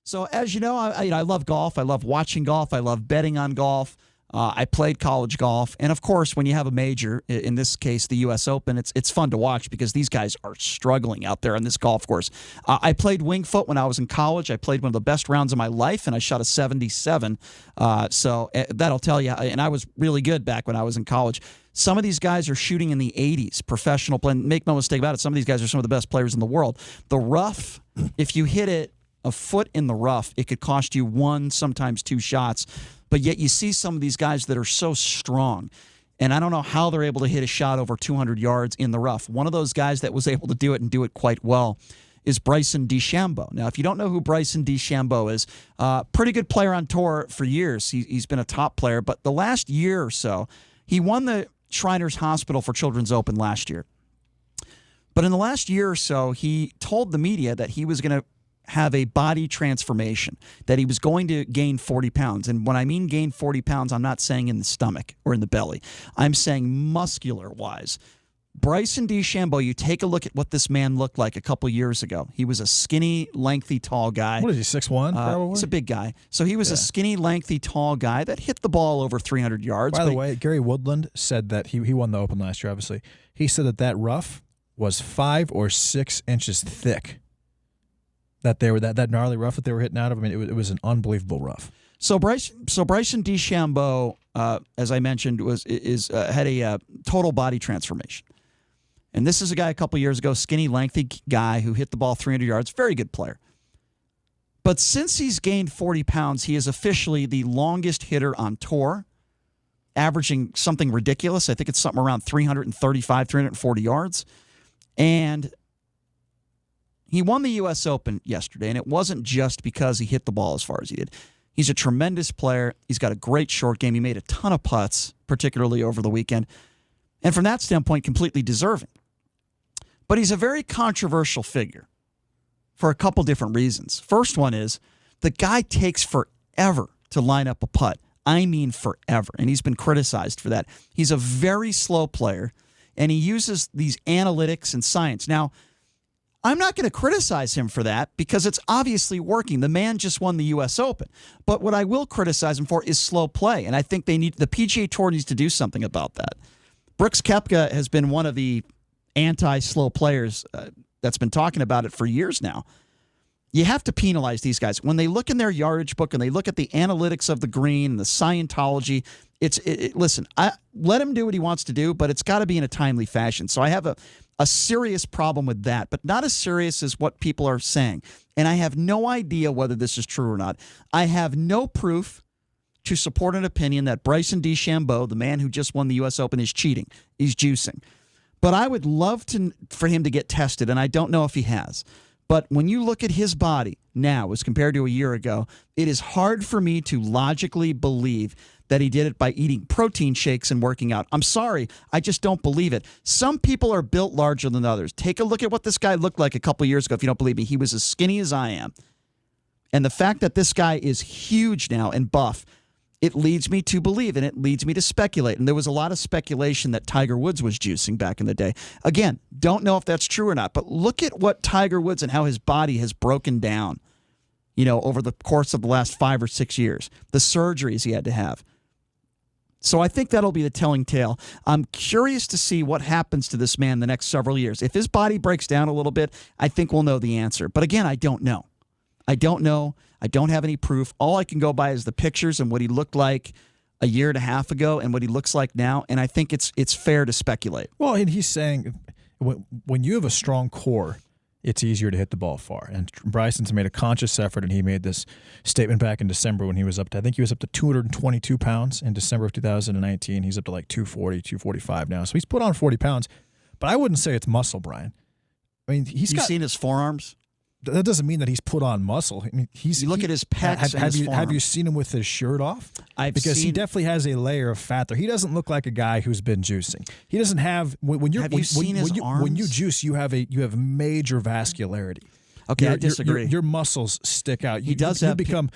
So as you know, I love golf. I love watching golf. I love betting on golf. I played college golf. And, of course, when you have a major, in this case the U.S. Open, it's fun to watch because these guys are struggling out there on this golf course. I played wing foot when I was in college. I played one of the best rounds of my life, and I shot a 77. So that'll tell you. And I was really good back when I was in college. Some of these guys are shooting in the 80s, professional play. Make no mistake about it, some of these guys are some of the best players in the world. The rough, if you hit it a foot in the rough, it could cost you one, sometimes two shots. But yet you see some of these guys that are so strong. And I don't know how they're able to hit a shot over 200 yards in the rough. One of those guys that was able to do it and do it quite well is Bryson DeChambeau. Now, if you don't know who Bryson DeChambeau is, pretty good player on tour for years. He's been a top player. But the last year or so, he won the Shriners Hospital for Children's Open last year. But in the last year or so, he told the media that he was going to have a body transformation, that he was going to gain 40 pounds. And when I mean gain 40 pounds, I'm not saying in the stomach or in the belly. I'm saying muscular-wise. Bryson DeChambeau, you take a look at what this man looked like a couple years ago. He was a skinny, lengthy, tall guy. What is he, 6'1", probably? He's a big guy. So he was a skinny, lengthy, tall guy that hit the ball over 300 yards. By the way, Gary Woodland said that he won the Open last year, obviously. He said that rough was 5 or 6 inches thick. That they were that gnarly rough that they were hitting out of. I mean, it was an unbelievable rough. So Bryson DeChambeau, as I mentioned, had a total body transformation. And this is a guy a couple years ago, skinny, lengthy guy who hit the ball 300 yards, very good player. But since he's gained 40 pounds, he is officially the longest hitter on tour, averaging something ridiculous. I think it's something around 335, 340 yards. And he won the U.S. Open yesterday, and it wasn't just because he hit the ball as far as he did. He's a tremendous player. He's got a great short game. He made a ton of putts, particularly over the weekend. And from that standpoint, completely deserving. But he's a very controversial figure for a couple different reasons. First one is the guy takes forever to line up a putt. I mean forever. And he's been criticized for that. He's a very slow player, and he uses these analytics and science. Now, I'm not going to criticize him for that because it's obviously working. The man just won the U.S. Open. But what I will criticize him for is slow play, and I think the PGA Tour needs to do something about that. Brooks Koepka has been one of the anti-slow players that's been talking about it for years now. You have to penalize these guys. When they look in their yardage book and they look at the analytics of the green and the Scientology, listen, let him do what he wants to do, but it's got to be in a timely fashion. So I have a serious problem with that, but not as serious as what people are saying. And I have no idea whether this is true or not. I have no proof to support an opinion that Bryson DeChambeau, the man who just won the U.S. Open, is cheating. He's juicing. But I would love for him to get tested, and I don't know if he has. But when you look at his body now as compared to a year ago, it is hard for me to logically believe that he did it by eating protein shakes and working out. I'm sorry, I just don't believe it. Some people are built larger than others. Take a look at what this guy looked like a couple years ago if you don't believe me. He was as skinny as I am. And the fact that this guy is huge now and buff, it leads me to believe, and it leads me to speculate. And there was a lot of speculation that Tiger Woods was juicing back in the day. Again, don't know if that's true or not, but look at what Tiger Woods and how his body has broken down, over the course of the last 5 or 6 years. The surgeries he had to have. So I think that'll be the telling tale. I'm curious to see what happens to this man the next several years. If his body breaks down a little bit, I think we'll know the answer. But again, I don't know. I don't know. I don't have any proof. All I can go by is the pictures and what he looked like a year and a half ago and what he looks like now, and I think it's fair to speculate. Well, and he's saying when you have a strong core, it's easier to hit the ball far. And Bryson's made a conscious effort, and he made this statement back in December when he was up to, I think he was up to 222 pounds in December of 2019. He's up to like 240, 245 now. So he's put on 40 pounds, but I wouldn't say it's muscle, Brian. I mean, You've seen his forearms? That doesn't mean that he's put on muscle. I mean, you look at his pecs and his forearms. Have you seen him with his shirt off? Because he definitely has a layer of fat there. He doesn't look like a guy who's been juicing. He doesn't have when you juice, you have major vascularity. Okay, I disagree. Your muscles stick out. You become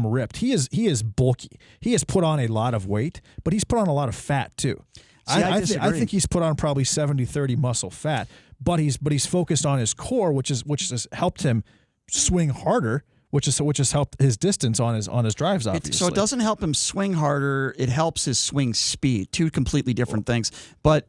ripped. He is bulky. He has put on a lot of weight, but he's put on a lot of fat too. I think he's put on probably 70-30 muscle fat. But he's focused on his core, which has helped him swing harder which has helped his distance on his drives, obviously. So it doesn't help him swing harder. It helps his swing speed. Two completely different things. But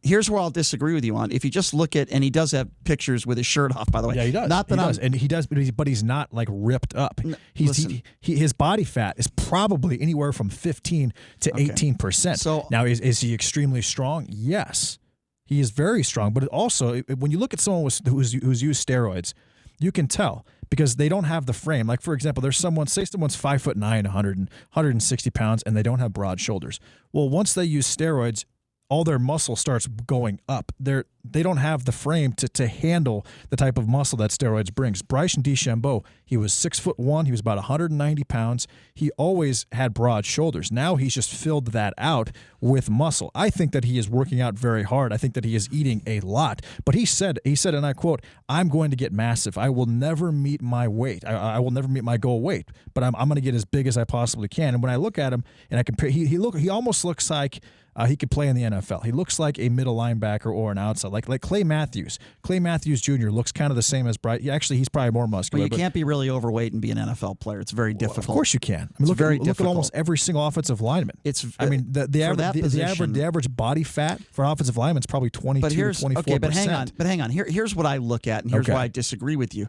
here's where I'll disagree with you on. If you just look at, and he does have pictures with his shirt off, by the way. Yeah, he does. Not that he does. And he does, but he's not like ripped up. His body fat is probably anywhere from 15 to 18%. So now, is he extremely strong? Yes, he is very strong. But also, when you look at someone who's used steroids, you can tell because they don't have the frame. Like, for example, someone's 5'9", 160 pounds, and they don't have broad shoulders. Well, once they use steroids, all their muscle starts going up. They don't have the frame to handle the type of muscle that steroids brings. Bryson DeChambeau, he was 6'1", he was about 190 pounds. He always had broad shoulders. Now he's just filled that out with muscle. I think that he is working out very hard. I think that he is eating a lot. But he said, and I quote, "I'm going to get massive. I will never meet my weight. I will never meet my goal weight, but I'm going to get as big as I possibly can." And when I look at him and I compare, he almost looks like he could play in the NFL. He looks like a middle linebacker or an outside, like Clay Matthews. Clay Matthews Jr. looks kind of the same as Bright. Actually, he's probably more muscular. Well, you can't be really overweight and be an NFL player. It's very difficult. Of course you can. I mean, look at almost every single offensive lineman. The average body fat for an offensive lineman is probably 22 to 24%. Okay, but hang on. Here's what I look at, and here's why I disagree with you.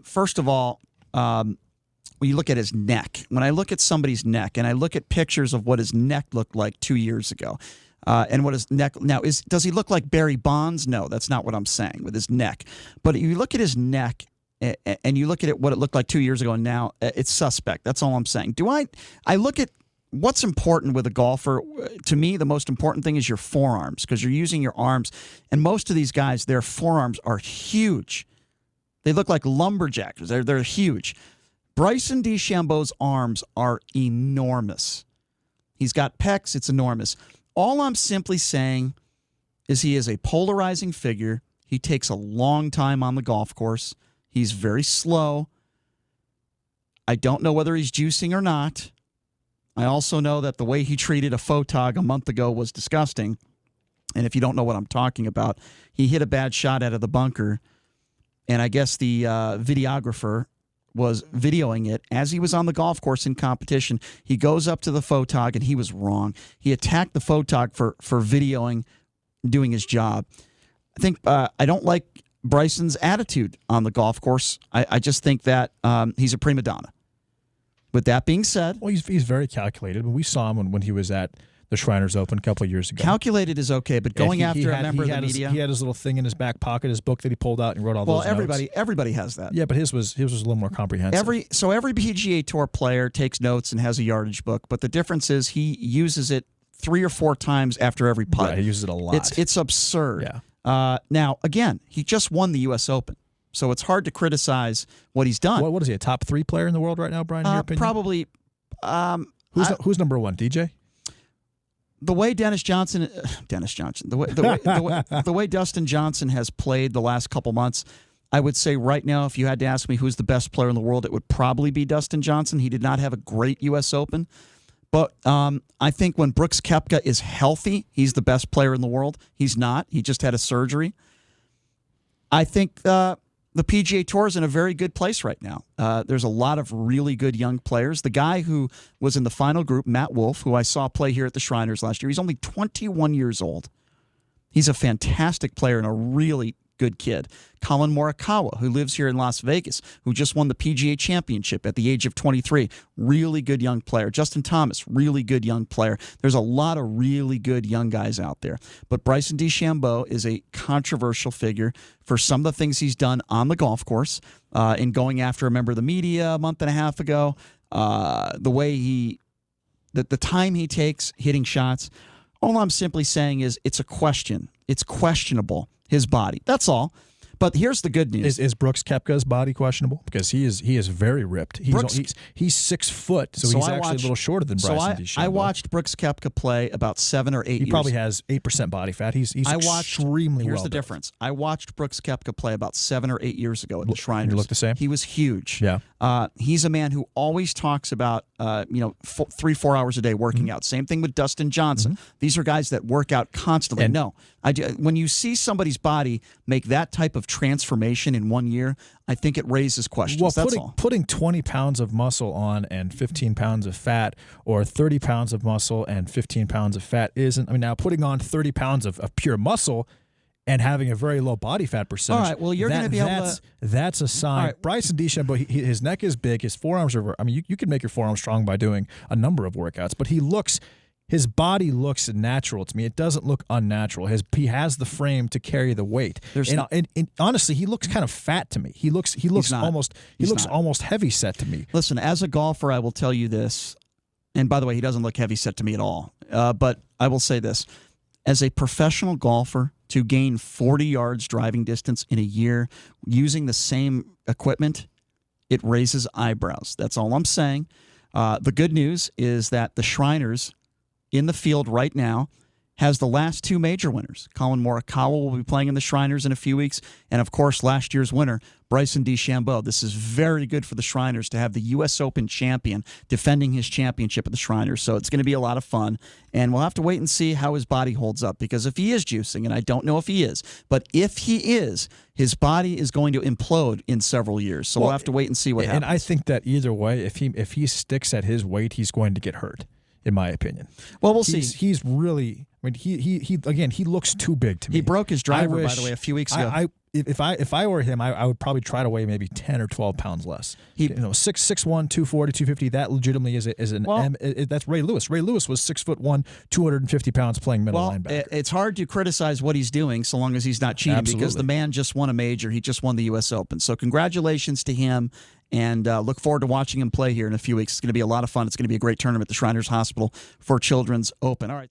First of all, when you look at his neck, when I look at somebody's neck and I look at pictures of what his neck looked like 2 years ago, and what his neck now is, does he look like Barry Bonds? No, that's not what I'm saying with his neck. But if you look at his neck and you look at what it looked like 2 years ago and now, it's suspect. That's all I'm saying. I look at what's important with a golfer. To me, the most important thing is your forearms because you're using your arms. And most of these guys, their forearms are huge. They look like lumberjacks. They're huge. Bryson DeChambeau's arms are enormous. He's got pecs. It's enormous. All I'm simply saying is he is a polarizing figure. He takes a long time on the golf course. He's very slow. I don't know whether he's juicing or not. I also know that the way he treated a photog a month ago was disgusting. And if you don't know what I'm talking about, he hit a bad shot out of the bunker. And I guess the videographer was videoing it as he was on the golf course in competition. He goes up to the photog, and he was wrong. He attacked the photog for videoing, doing his job. I think I don't like Bryson's attitude on the golf course. I just think that he's a prima donna. With that being said... Well, he's very calculated. We saw him when he was at the Shriners Open a couple of years ago. Calculated is okay, but going after a member of the media... He had his little thing in his back pocket, his book that he pulled out and wrote all those notes. Everybody has that. Yeah, but his was a little more comprehensive. Every PGA Tour player takes notes and has a yardage book, but the difference is he uses it 3 or 4 times after every putt. Yeah, he uses it a lot. It's absurd. Yeah. Now, again, he just won the U.S. Open, so it's hard to criticize what he's done. What is he, a top 3 player in the world right now, Brian, in your opinion? Probably. Who's number 1, DJ? The way the way Dustin Johnson has played the last couple months, I would say right now, if you had to ask me who's the best player in the world, it would probably be Dustin Johnson. He did not have a great U.S. Open, but I think when Brooks Koepka is healthy, he's the best player in the world. He's not. He just had a surgery. I think the PGA Tour is in a very good place right now. There's a lot of really good young players. The guy who was in the final group, Matt Wolff, who I saw play here at the Shriners last year, he's only 21 years old. He's a fantastic player and a really good kid. Colin Morikawa, who lives here in Las Vegas, who just won the PGA Championship at the age of 23. Really good young player. Justin Thomas, really good young player. There's a lot of really good young guys out there. But Bryson DeChambeau is a controversial figure for some of the things he's done on the golf course, in going after a member of the media a month and a half ago, the way the time he takes hitting shots. All I'm simply saying is it's a question. It's questionable. His body. That's all. But here's the good news. Is Brooks Koepka's body questionable? Because he is very ripped. He's 6 foot, so he's actually a little shorter than Bryson DeChambeau. I watched Brooks Koepka play about 7 or 8 years. He probably has 8% body fat. He's extremely well. Here's the difference. I watched Brooks Koepka play about 7 or 8 years ago at the Shriners. You look the same? He was huge. Yeah. He's a man who always talks about 3-4 hours a day working out. Same thing with Dustin Johnson. These are guys that work out constantly. When you see somebody's body make that type of transformation in 1 year, I think it raises questions. Well, That's all. Putting 20 pounds of muscle on and 15 pounds of fat, or 30 pounds of muscle and 15 pounds of fat isn't. I mean, now putting on 30 pounds of pure muscle and having a very low body fat percentage. All right, well, you're going to be able to. That's a sign. Right. Bryson DeChambeau, his neck is big, his forearms are. I mean, you can make your forearms strong by doing a number of workouts, but his body looks natural to me. It doesn't look unnatural. He has the frame to carry the weight. And honestly, he looks kind of fat to me. He looks almost heavy set to me. Listen, as a golfer, I will tell you this. And by the way, he doesn't look heavy set to me at all. But I will say this: as a professional golfer, to gain 40 yards driving distance in a year using the same equipment, it raises eyebrows. That's all I'm saying. The good news is that the Shriners in the field right now has the last two major winners. Colin Morikawa will be playing in the Shriners in a few weeks. And, of course, last year's winner, Bryson DeChambeau. This is very good for the Shriners to have the U.S. Open champion defending his championship at the Shriners. So it's going to be a lot of fun. And we'll have to wait and see how his body holds up, because if he is juicing, and I don't know if he is, but if he is, his body is going to implode in several years. So we'll have to wait and see what happens. And I think that either way, if he sticks at his weight, he's going to get hurt, in my opinion. Well, we'll see. He's really. I mean, he looks too big to me. He broke his driver, by the way, a few weeks ago. If I were him, I would probably try to weigh maybe 10 or 12 pounds less. 6'1", 240, 250. That legitimately that's Ray Lewis. Ray Lewis was 6'1", 250 pounds playing middle linebacker. It's hard to criticize what he's doing so long as he's not cheating. Absolutely. Because the man just won a major. He just won the U.S. Open. So congratulations to him. And look forward to watching him play here in a few weeks. It's going to be a lot of fun. It's going to be a great tournament at the Shriners Hospital for Children's Open. All right.